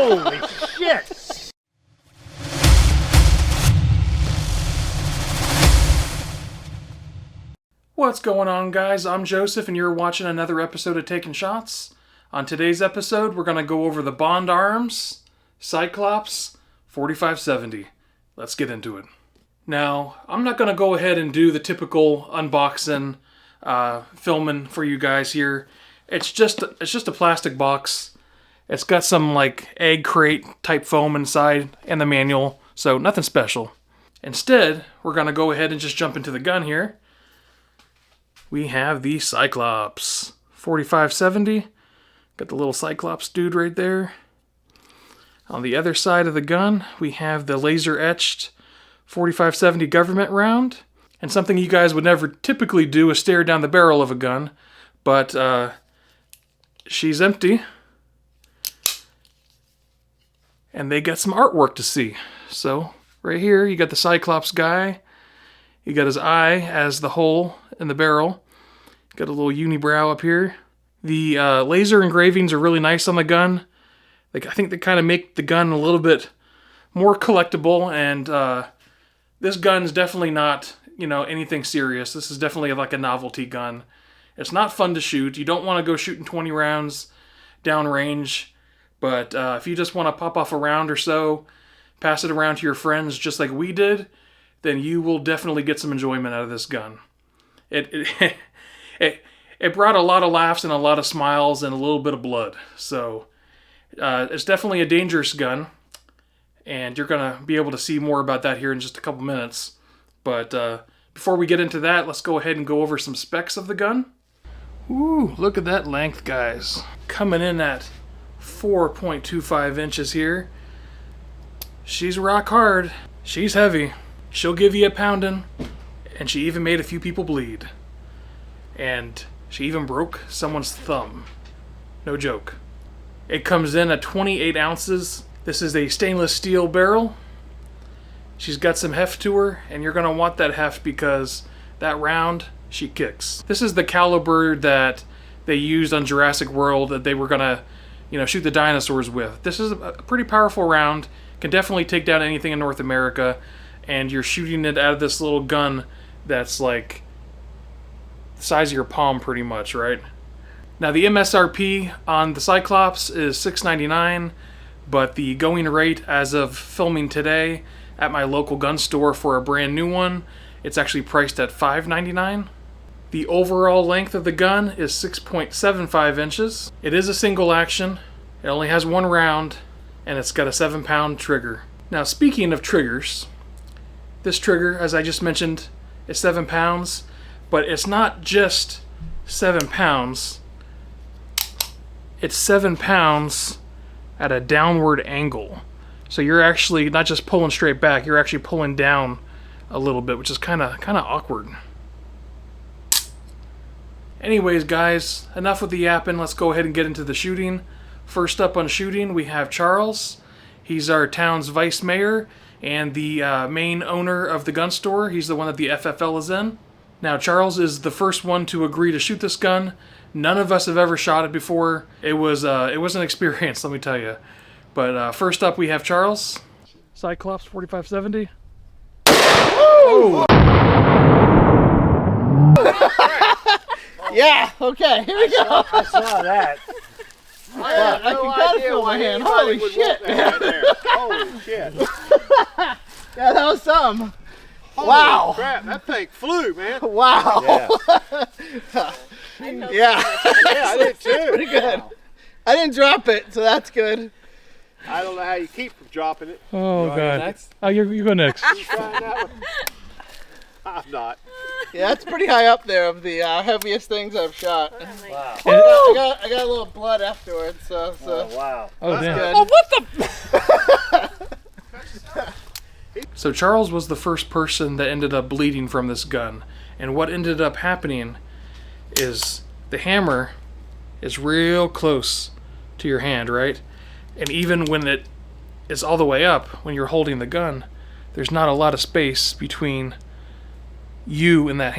Holy shit! What's going on, guys? I'm Joseph, and you're watching another episode of Taking Shots. On today's episode, we're going to go over the Bond Arms Cyclops 4570. Let's get into it. Now, I'm not going to go ahead and do the typical unboxing, filming for you guys here. It's just a plastic box. It's got some like egg crate type foam inside and the manual, so nothing special. Instead, we're going to go ahead and just jump into the gun here. We have the Cyclops 4570. Got the little Cyclops dude right there. On the other side of the gun, we have the laser etched 4570 government round. And something you guys would never typically do is stare down the barrel of a gun. But she's empty. And they got some artwork to see. So right here, you got the Cyclops guy. You got his eye as the hole in the barrel. Got a little unibrow up here. The laser engravings are really nice on the gun. I think they kind of make the gun a little bit more collectible, and this gun's definitely not, anything serious. This is definitely like a novelty gun. It's not fun to shoot. You don't want to go shooting 20 rounds downrange, but if you just want to pop off a round or so, pass it around to your friends just like we did, then you will definitely get some enjoyment out of this gun. It brought a lot of laughs and a lot of smiles and a little bit of blood. So it's definitely a dangerous gun, and you're going to be able to see more about that here in just a couple minutes. But before we get into that, let's go ahead and go over some specs of the gun. Ooh, look at that length, guys. Coming in at 4.25 inches here. She's rock hard. She's heavy. She'll give you a pounding, and she even made a few people bleed. And she even broke someone's thumb. No joke. It comes in at 28 ounces. This is a stainless steel barrel. She's got some heft to her, and you're going to want that heft because that round, she kicks. This is the caliber that they used on Jurassic World that they were going to, shoot the dinosaurs with. This is a pretty powerful round. Can definitely take down anything in North America. And you're shooting it out of this little gun that's like the size of your palm pretty much, right? Now the MSRP on the Cyclops is $6.99, but the going rate as of filming today at my local gun store for a brand new one, it's actually priced at $5.99. The overall length of the gun is 6.75 inches. It is a single action. It only has one round, and it's got a 7-pound trigger. Now speaking of triggers, this trigger, as I just mentioned, is 7 pounds, but it's not just 7 pounds. It's 7 pounds at a downward angle. So you're actually not just pulling straight back, you're actually pulling down a little bit, which is kind of awkward. Anyways, guys, enough with the yapping. Let's go ahead and get into the shooting. First up on shooting, we have Charles. He's our town's vice mayor and the main owner of the gun store. He's the one that the FFL is in. Now, Charles is the first one to agree to shoot this gun. None of us have ever shot it before. It was an experience, let me tell you. But first up, we have Charles. Cyclops 4570. Oh! Yeah, okay, here we go. I saw that. I can kind of feel my hand. Holy shit. Holy shit. Yeah, that was some. Holy Wow. crap, that thing flew, man. Wow. Yeah. Yeah. I did too. Pretty good. I didn't drop it, so that's good. I don't know how you keep from dropping it. Oh, God. Oh, you go next. You trying that one? I'm not. Yeah, that's pretty high up there of the heaviest things I've shot. Wow. I got a little blood afterwards, so Oh, wow. Oh, that's damn. good. Oh, what the? So Charles was the first person that ended up bleeding from this gun. And what ended up happening is the hammer is real close to your hand, right? And even when it is all the way up, when you're holding the gun, there's not a lot of space between you and the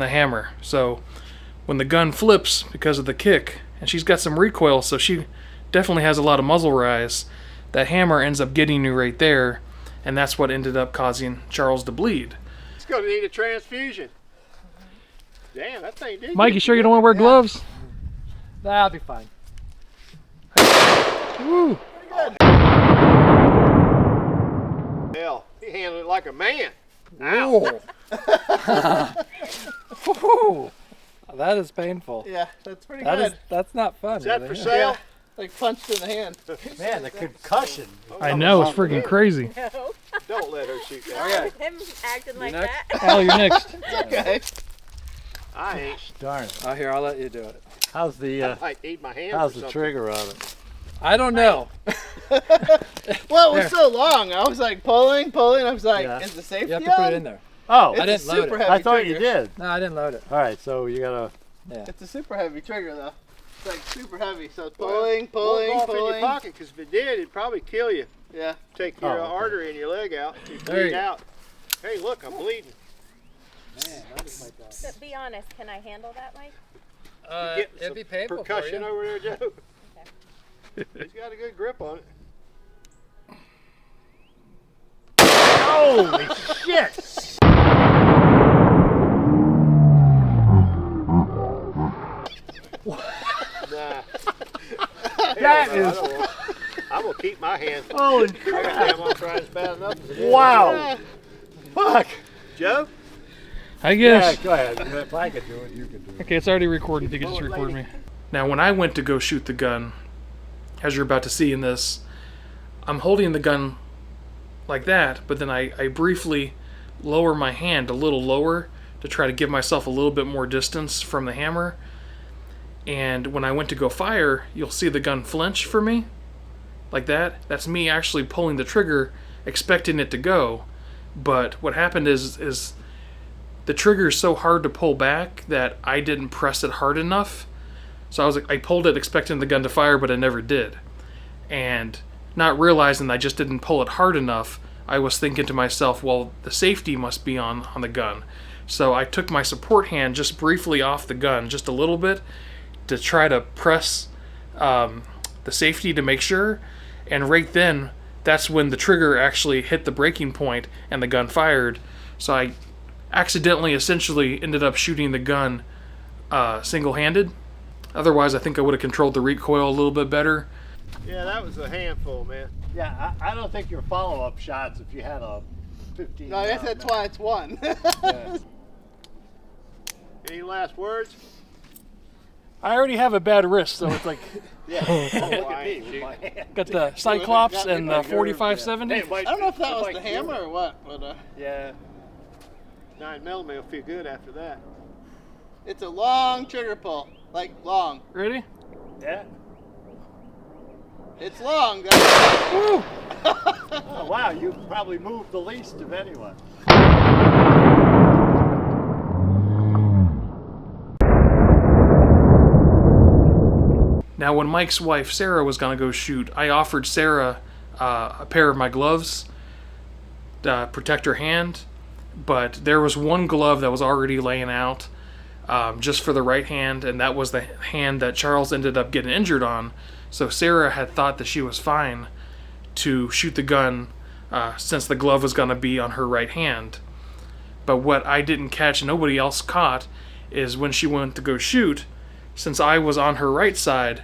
hammer. So when the gun flips because of the kick, and she's got some recoil, so she definitely has a lot of muzzle rise, that hammer ends up getting you right there, and that's what ended up causing Charles to bleed. It's going to need a transfusion. Damn, that thing did. Mike, you sure you don't want to wear gloves? Nah, I'll be fine. Woo. Hell, he handled it like a man. Whoa. Whoa. That is painful. Yeah, that's pretty good. That's not fun. Is that really. for sale? Like punched in the hand. Man, the concussion. I know, it's freaking crazy. No. Don't let her shoot that. Not with him acting like next? that. Al, you're next. Okay. I ain't. Darn. Oh, here, I'll let you do it. How's the I might need my hands. how's or the something. trigger on it? I don't know. Well, it was so long. I was like pulling. I was like, Yeah. is the safety You have to put on? it in there. Oh, It's I didn't a load super it. heavy I thought trigger. you did. No, I didn't load it. All right, so you gotta. Yeah. It's a super heavy trigger though. It's like super heavy. So it's Well, pulling. Won't go off in your pocket, because if it did, it'd probably kill you. Yeah. Take your Oh, okay. artery in your leg out. You There bleed you go. out. Hey, look, I'm bleeding. But be honest, can I handle that, Mike? Get It'd some be painful for percussion you. over there, Joe. He's got a good grip on it. Holy shit! Nah. That Hell no, is- I'm gonna keep my hands. Holy I got crap! damn arthritis bad enough. as it is. Wow! Fuck! Joe? I Yeah, guess. go ahead. If I could do it, you could do it. Okay, it's already recording. If you could just record me. Now, when I went to go shoot the gun, as you're about to see in this, I'm holding the gun like that, but then I briefly lower my hand a little lower to try to give myself a little bit more distance from the hammer. And when I went to go fire, you'll see the gun flinch for me, like that. That's me actually pulling the trigger, expecting it to go. But what happened is the trigger is so hard to pull back that I didn't press it hard enough. So I pulled it expecting the gun to fire, but it never did. And not realizing I just didn't pull it hard enough, I was thinking to myself, well, the safety must be on the gun. So I took my support hand just briefly off the gun, just a little bit, to try to press the safety to make sure. And right then, that's when the trigger actually hit the breaking point and the gun fired. So I accidentally essentially ended up shooting the gun single-handed. Otherwise, I think I would have controlled the recoil a little bit better. Yeah, that was a handful, man. Yeah, I don't think your follow-up shots, if you had a 15. No, I guess that's why it's one. Yeah. Any last words? I already have a bad wrist, so it's like Yeah. Oh, look at me with my hand. got the Cyclops and the 4570. Hey, Mike, I don't know if that was Mike, the hammer or what, but Yeah. 9mm will feel good after that. it's a long trigger pull. Like long. Ready? Yeah. It's long, guys. Woo! Oh, wow, you probably moved the least of anyone. Now, when Mike's wife Sarah was gonna go shoot, I offered Sarah a pair of my gloves to protect her hand, but there was one glove that was already laying out just for the right hand, and that was the hand that Charles ended up getting injured on. So Sarah had thought that she was fine to shoot the gun since the glove was gonna be on her right hand. But what I didn't catch and nobody else caught is when she went to go shoot, since I was on her right side,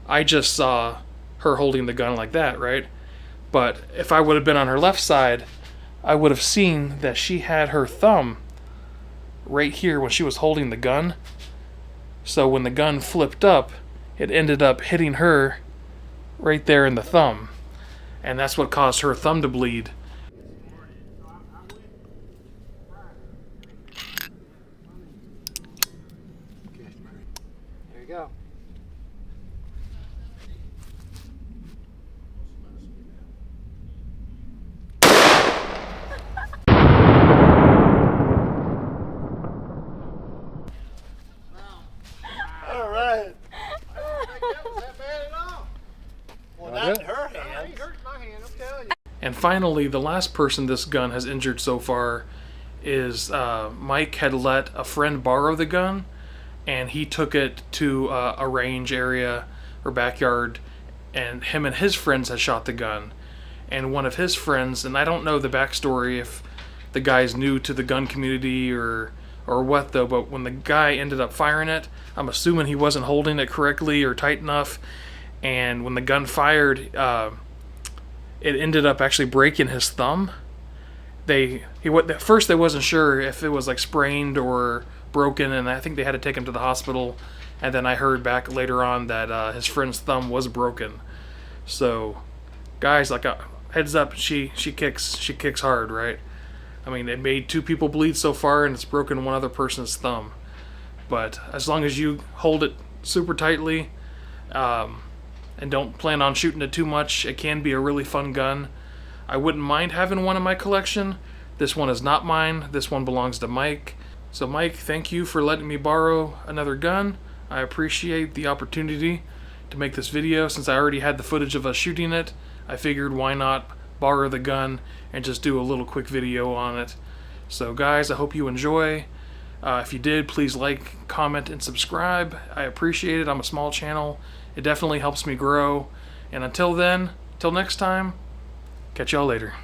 I just saw her holding the gun like that, right? But if I would have been on her left side, I would have seen that she had her thumb right here when she was holding the gun. So when the gun flipped up, it ended up hitting her right there in the thumb. And that's what caused her thumb to bleed. There you go. All right. I don't think that was that bad at all. Well, That not it? in her He hands. hurt my hand, I'm telling you. And finally, the last person this gun has injured so far is Mike had let a friend borrow the gun, and he took it to a range area or backyard and him and his friends had shot the gun. And one of his friends, and I don't know the backstory if the guy's new to the gun community or what though, but when the guy ended up firing it, I'm assuming he wasn't holding it correctly or tight enough, and when the gun fired, it ended up actually breaking his thumb. At first they wasn't sure if it was like sprained or broken, and I think they had to take him to the hospital, and then I heard back later on that his friend's thumb was broken. So guys, like heads up, she kicks hard, right? I mean, it made 2 people bleed so far, and it's broken one other person's thumb. But as long as you hold it super tightly, and don't plan on shooting it too much, it can be a really fun gun. I wouldn't mind having one in my collection. This one is not mine. This one belongs to Mike. So Mike, thank you for letting me borrow another gun. I appreciate the opportunity to make this video. Since I already had the footage of us shooting it, I figured why not borrow the gun and just do a little quick video on it. So guys, I hope you enjoy. If you did, please like, comment, and subscribe. I appreciate it. I'm a small channel. It definitely helps me grow. And until then, till next time, catch y'all later.